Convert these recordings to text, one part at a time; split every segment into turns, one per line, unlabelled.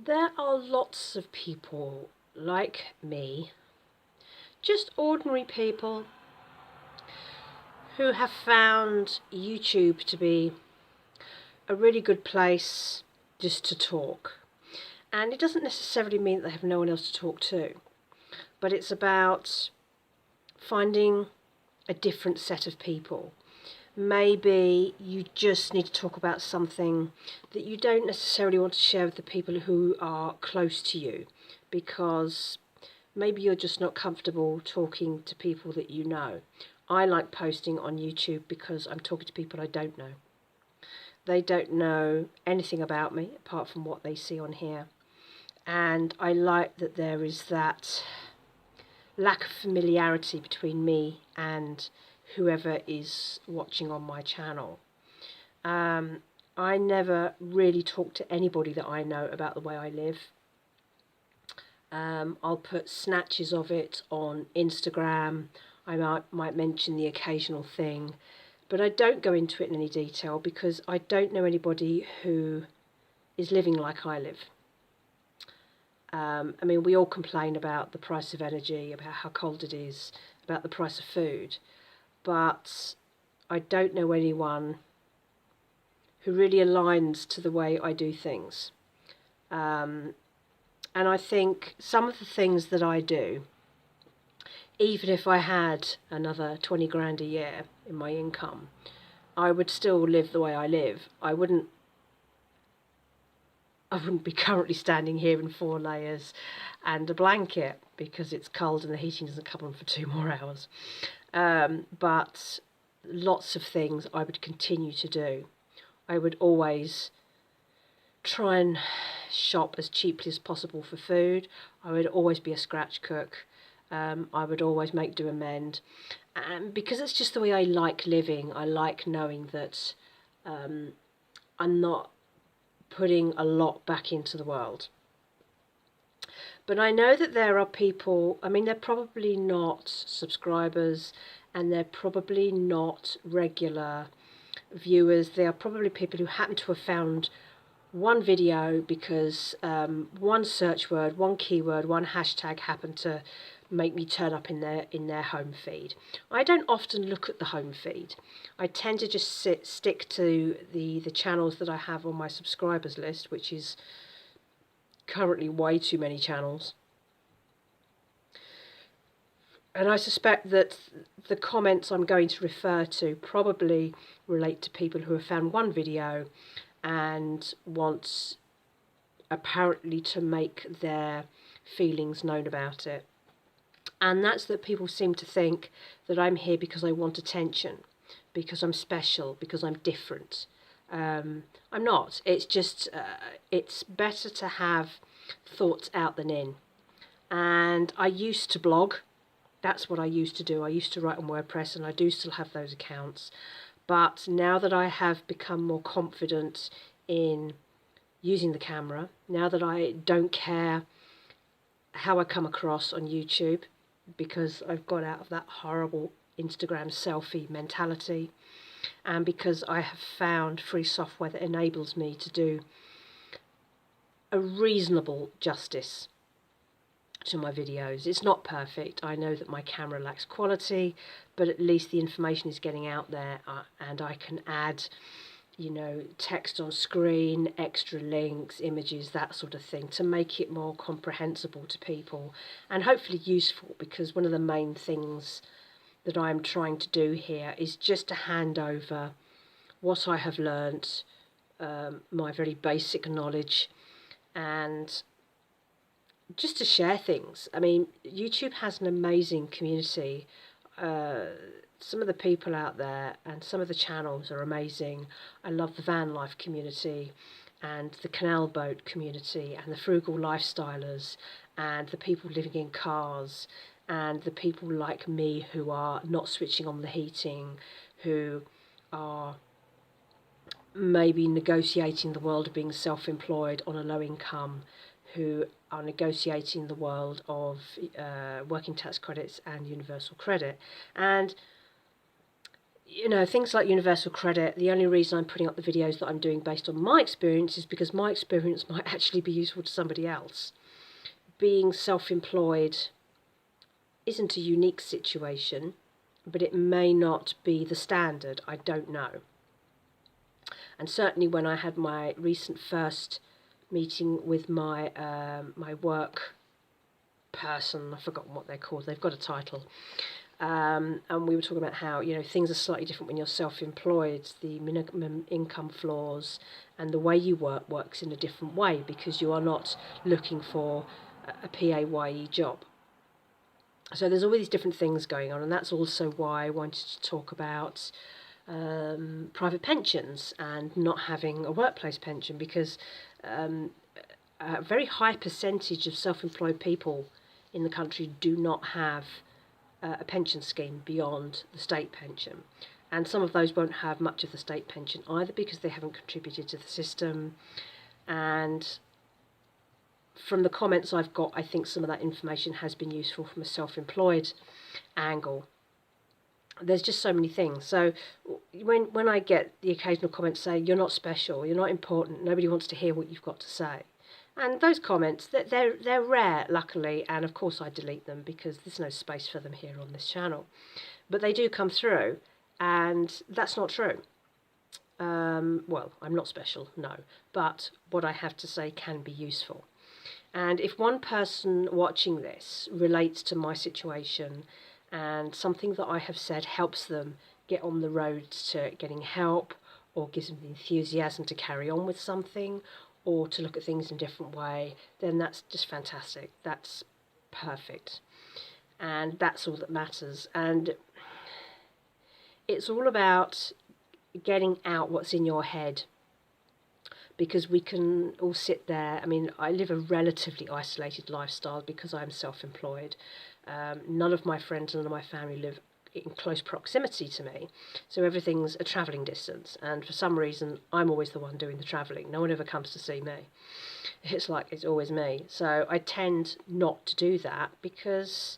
There are lots of people like me, just ordinary people, who have found YouTube to be a really good place just to talk. And it doesn't necessarily mean that they have no one else to talk to, but it's about finding a different set of people. Maybe you just need to talk about something that you don't necessarily want to share with the people who are close to you, because maybe you're just not comfortable talking to people that you know. I like posting on YouTube because I'm talking to people I don't know. They don't know anything about me apart from what they see on here. And I like that there is that lack of familiarity between me and whoever is watching on my channel. I never really talk to anybody that I know about the way I live. I'll put snatches of it on Instagram. I might mention the occasional thing, but I don't go into it in any detail because I don't know anybody who is living like I live. I mean, we all complain about the price of energy, about how cold it is, about the price of food, but I don't know anyone who really aligns to the way I do things. And I think some of the things that I do, even if I had another 20 grand a year in my income, I would still live the way I live. I wouldn't be currently standing here in 4 layers and a blanket because it's cold and the heating doesn't come on for 2 more hours. But lots of things I would continue to do. I would always try and shop as cheaply as possible for food. I would always be a scratch cook. I would always make do amend. And because it's just the way I like living, I like knowing that I'm not putting a lot back into the world. But I know that there are people, I mean, they're probably not subscribers and they're probably not regular viewers. They are probably people who happen to have found one video because one search word, one keyword, one hashtag happened to make me turn up in their home feed. I don't often look at the home feed. I tend to just stick to the channels that I have on my subscribers list, which is currently way too many channels. And I suspect that the comments I'm going to refer to probably relate to people who have found one video and want apparently to make their feelings known about it. And that's that people seem to think that I'm here because I want attention, because I'm special, because I'm different. I'm not. It's just, it's better to have thoughts out than in. And I used to blog. That's what I used to do. I used to write on WordPress, and I do still have those accounts. But now that I have become more confident in using the camera, now that I don't care how I come across on YouTube, because I've got out of that horrible Instagram selfie mentality, and because I have found free software that enables me to do a reasonable justice to my videos. It's not perfect. I know that my camera lacks quality, but at least the information is getting out there, and I can add, you know, text on screen, extra links, images, that sort of thing, to make it more comprehensible to people and hopefully useful, because one of the main things that I'm trying to do here is just to hand over what I have learnt, my very basic knowledge, and just to share things. I mean, YouTube has an amazing community. Some of the people out there and some of the channels are amazing. I love the van life community and the canal boat community and the frugal lifestylers and the people living in cars and the people like me who are not switching on the heating, who are maybe negotiating the world of being self-employed on a low income, who are negotiating the world of working tax credits and universal credit. And you know, things like universal credit, the only reason I'm putting up the videos that I'm doing based on my experience is because my experience might actually be useful to somebody else. Being self-employed isn't a unique situation, but it may not be the standard. I don't know. And certainly when I had my recent first meeting with my my work person, I've forgotten what they're called, they've got a title, and we were talking about how, you know, things are slightly different when you're self-employed. The minimum income floors and the way you work works in a different way because you are not looking for a PAYE job. So there's all these different things going on, and that's also why I wanted to talk about private pensions and not having a workplace pension, because a very high percentage of self-employed people in the country do not have a pension scheme beyond the state pension. And some of those won't have much of the state pension either because they haven't contributed to the system. And from the comments I've got, I think some of that information has been useful from a self-employed angle. There's just so many things. So when I get the occasional comments saying, you're not special, you're not important, nobody wants to hear what you've got to say. And those comments, they're rare, luckily, and of course I delete them because there's no space for them here on this channel. But they do come through, and that's not true. Well, I'm not special, no, but what I have to say can be useful. And if one person watching this relates to my situation and something that I have said helps them get on the road to getting help, or gives them the enthusiasm to carry on with something, or to look at things in a different way, then that's just fantastic. That's perfect. And that's all that matters. And it's all about getting out what's in your head, because we can all sit there. I mean, I live a relatively isolated lifestyle because I'm self-employed. None of my friends and none of my family live in close proximity to me, so everything's a travelling distance, and for some reason I'm always the one doing the travelling. No one ever comes to see me. It's like it's always me. So I tend not to do that, because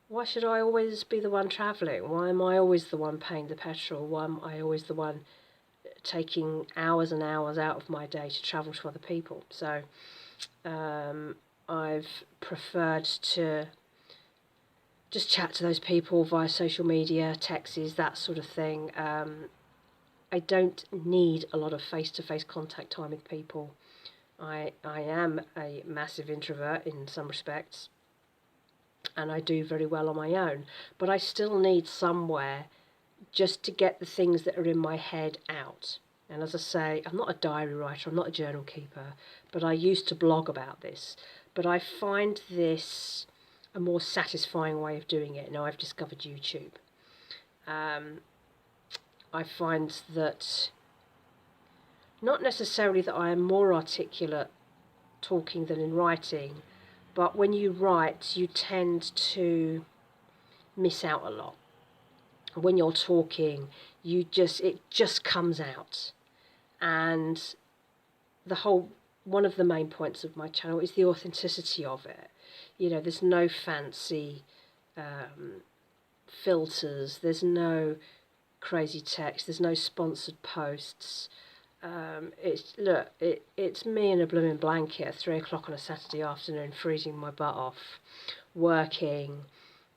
why should I always be the one travelling? Why am I always the one paying the petrol? Why am I always the one taking hours and hours out of my day to travel to other people? So I've preferred to just chat to those people via social media, texts, that sort of thing. I don't need a lot of face-to-face contact time with people. I am a massive introvert in some respects, and I do very well on my own, but I still need somewhere just to get the things that are in my head out. And as I say, I'm not a diary writer, I'm not a journal keeper, but I used to blog about this. But I find this a more satisfying way of doing it. Now I've discovered YouTube. I find that not necessarily that I am more articulate talking than in writing, but when you write, you tend to miss out a lot. When you're talking, it just comes out. And one of the main points of my channel is the authenticity of it. You know, there's no fancy filters, there's no crazy text, there's no sponsored posts. It's me in a blooming blanket at 3 o'clock on a Saturday afternoon, freezing my butt off, working,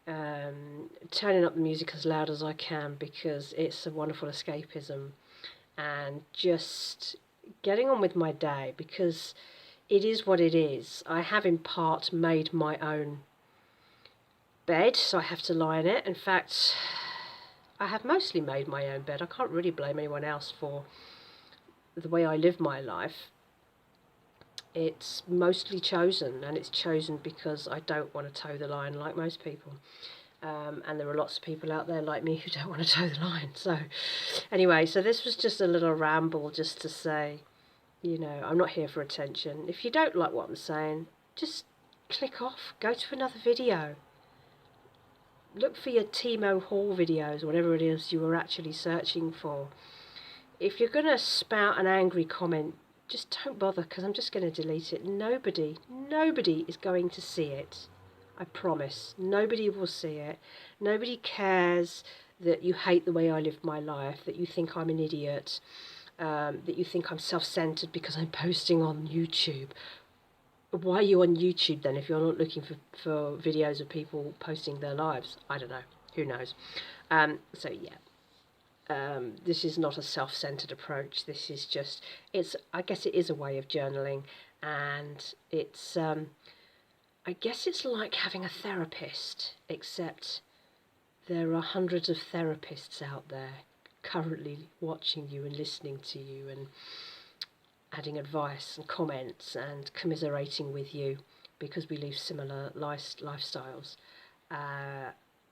turning up the music as loud as I can because it's a wonderful escapism, and just getting on with my day, because it is what it is. I have in part made my own bed, so I have to lie in it. In fact, I have mostly made my own bed. I can't really blame anyone else for the way I live my life. It's mostly chosen, and it's chosen because I don't want to toe the line like most people. And there are lots of people out there like me who don't want to toe the line. So anyway, so this was just a little ramble just to say, you know, I'm not here for attention. If you don't like what I'm saying, just click off, go to another video. Look for your Timo Hall videos, whatever it is you were actually searching for. If you're going to spout an angry comment, just don't bother, because I'm just going to delete it. Nobody is going to see it. I promise. Nobody will see it. Nobody cares that you hate the way I live my life, that you think I'm an idiot, that you think I'm self-centered because I'm posting on YouTube. Why are you on YouTube then if you're not looking for videos of people posting their lives? I don't know. Who knows? So yeah. This is not a self-centered approach. This is just, I guess it is a way of journaling, and it's, I guess it's like having a therapist, except there are hundreds of therapists out there currently watching you and listening to you and adding advice and comments and commiserating with you because we live similar lifestyles.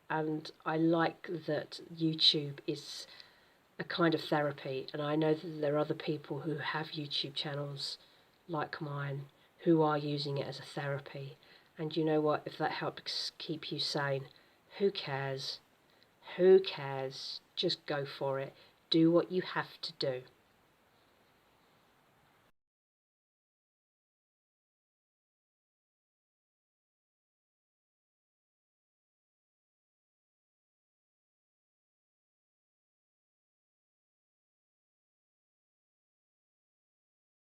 And I like that YouTube is a kind of therapy, and I know that there are other people who have YouTube channels like mine who are using it as a therapy. And you know what? If that helps keep you sane, who cares? Who cares? Just go for it. Do what you have to do.